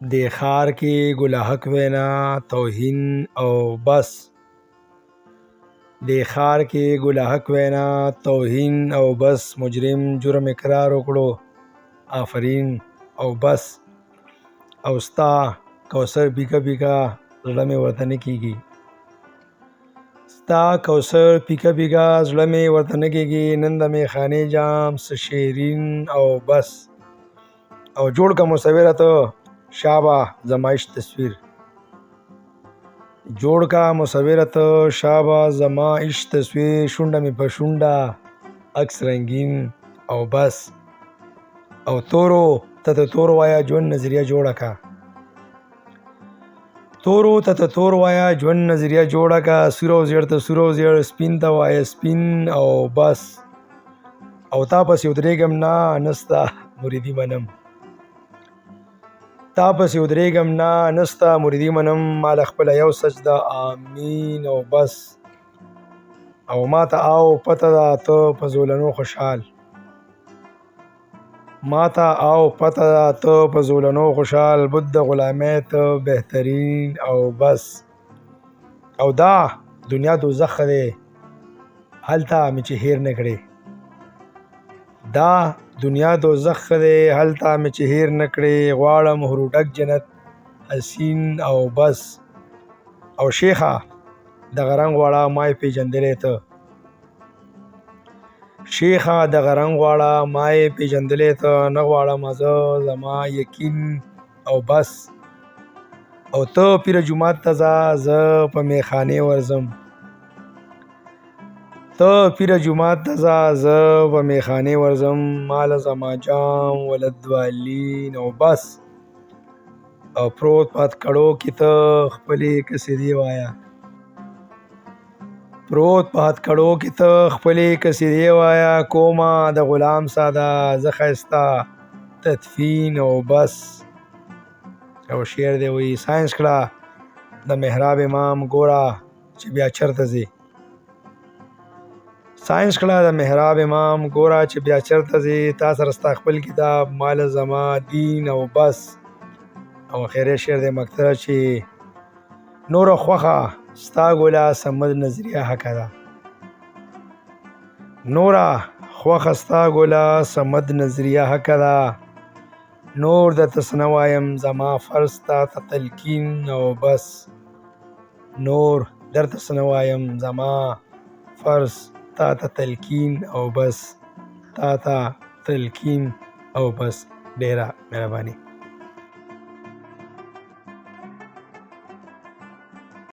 دې ښار کې ګلهک وینا توهین او بس دې ښار کې ګلهک وینا توهین او بس مجرم جرم اقرار وکړو آفرین او بس او ستا کوثر پیکه پیکه زړه مې ورته نه کېږي ستا کوثر پیکه پیکه زړه مې ورته نه کېږي نن د میخانې جام څه شیرین او بس او جوړ که مصوره ته شابه زما عشق تصویر جوړ کا مصوره ته شابه زما عشق تصویر شونډه مې په شونډه عکس رنگین او بس او تورو ته تور وایا ژوند نظریه جوړه کا تورو ته تور وایا ژوند نظریه جوړه کا سور او زیړ ته سور او زیړ سپین ته وایا سپین او بس او تا پسې ودرېږم نه نستا مریدي منم تا پسې ودرېږم نه نستا مریدي منم مال خپله یو سجده آمین او بس او ما ته او پته ده ته په زولنو خوشحال ما ته او پته ده ته په زولنو خوشحال بد د غلامۍ ته بهترین او بس او دا دنیا دوزخ دی هلته مې چې هیر نه کړې دا دنیا دوزخ دی هلته مې چې هیر نه کړې غواړم هروډک جنت حسین او بس او شیخه دغه رنګ واړه ما یې پېژندلی ته شیخه دغه رنګ واړه ما یې پېژندلی ته نه غواړم زه زما یقین او بس او ته پیره جومات ته ځه زه په میخانې ورځم ته پیره جومات ته ځه زه په میخانې ورځم ماله زما جام ولدوالین او بس او پروت په هتکړو کې ته خپلې قصیدې وایه پروت په هتکړو کې ته خپلې قصیدې وایه کومه د غلام ساده زه ښایسته تدفین او بس او شعر دی وایي ساینس کړه د محراب امام ګوره چې بیا چرته ځې ساینس کړه د محراب امام ګوره چې بیا چرته ځې تا سره ستا خپل کتاب مال زما دین او بس او خیره شعر دی مکتره چې نوره خوښه ستا ګوله سمد نظریه حقه ده نوره خوښه ستا ګوله سمد نظریه حقه ده نور درته څه نه وایم زما فرض تا ته تلقین او بس نور درته څه نه وایم زما فرض تا ته تلقین او بس تا ته تلقین او بس ډیره مهرباني